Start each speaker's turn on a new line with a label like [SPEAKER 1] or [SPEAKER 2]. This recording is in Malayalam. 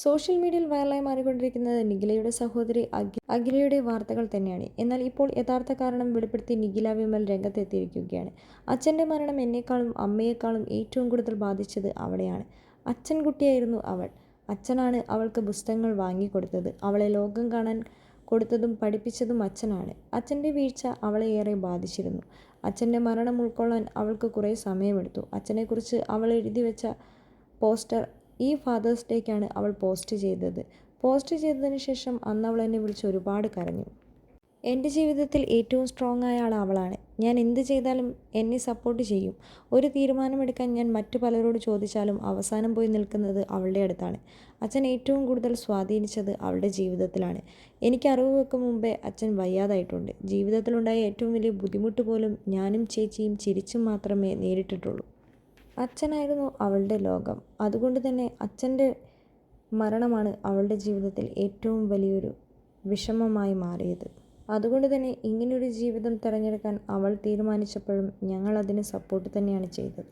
[SPEAKER 1] സോഷ്യൽ മീഡിയയിൽ വൈറലായി മാറിക്കൊണ്ടിരിക്കുന്നത് നിഖിലയുടെ സഹോദരി അഖിലയുടെ വാർത്തകൾ തന്നെയാണ്. എന്നാൽ ഇപ്പോൾ യഥാർത്ഥ കാരണം വെളിപ്പെടുത്തി നിഖില വിമൽ രംഗത്തെത്തിയിരിക്കുകയാണ്. അച്ഛൻ്റെ മരണം എന്നെക്കാളും അമ്മയെക്കാളും ഏറ്റവും കൂടുതൽ ബാധിച്ചത് അവളെയാണ്. അച്ഛൻ കുട്ടിയായിരുന്നു അവൾ. അച്ഛനാണ് അവൾക്ക് പുസ്തകങ്ങൾ വാങ്ങിക്കൊടുത്തത്. അവളെ ലോകം കാണാൻ കൊടുത്തതും പഠിപ്പിച്ചതും അച്ഛനാണ്. അച്ഛൻ്റെ വീഴ്ച അവളെ ഏറെ ബാധിച്ചിരുന്നു. അച്ഛൻ്റെ മരണം ഉൾക്കൊള്ളാൻ അവൾക്ക് കുറേ സമയമെടുത്തു. അച്ഛനെക്കുറിച്ച് അവൾ എഴുതി വെച്ച പോസ്റ്റർ ഈ ഫാദേഴ്സ് ഡേക്കാണ് അവൾ പോസ്റ്റ് ചെയ്തത്. പോസ്റ്റ് ചെയ്തതിന് ശേഷം അന്ന് അവൾ എന്നെ വിളിച്ച് ഒരുപാട് കരഞ്ഞു. എൻ്റെ ജീവിതത്തിൽ ഏറ്റവും സ്ട്രോങ് ആയ ആൾ അവളാണ്. ഞാൻ എന്ത് ചെയ്താലും എന്നെ സപ്പോർട്ട് ചെയ്യും. ഒരു തീരുമാനമെടുക്കാൻ ഞാൻ മറ്റു പലരോട് ചോദിച്ചാലും അവസാനം പോയി നിൽക്കുന്നത് അവളുടെ അടുത്താണ്. അച്ഛൻ ഏറ്റവും കൂടുതൽ സ്വാധീനിച്ചത് അവളുടെ ജീവിതത്തിലാണ്. എനിക്ക് അറിവ് വെക്കും മുമ്പേ അച്ഛൻ വയ്യാതായിട്ടുണ്ട്. ജീവിതത്തിലുണ്ടായ ഏറ്റവും വലിയ ബുദ്ധിമുട്ട് പോലും ഞാനും ചേച്ചിയും ചിരിച്ചും മാത്രമേ നേരിട്ടിട്ടുള്ളൂ. അച്ഛനായിരുന്നു അവളുടെ ലോകം. അതുകൊണ്ട് തന്നെ അച്ഛൻ്റെ മരണമാണ് അവളുടെ ജീവിതത്തിൽ ഏറ്റവും വലിയൊരു വിഷമമായി മാറിയത്. അതുകൊണ്ട് തന്നെ ഇങ്ങനെയൊരു ജീവിതം തിരഞ്ഞെടുക്കാൻ അവൾ തീരുമാനിച്ചപ്പോഴും ഞങ്ങൾ അതിന് സപ്പോർട്ട് തന്നെയാണ് ചെയ്തത്.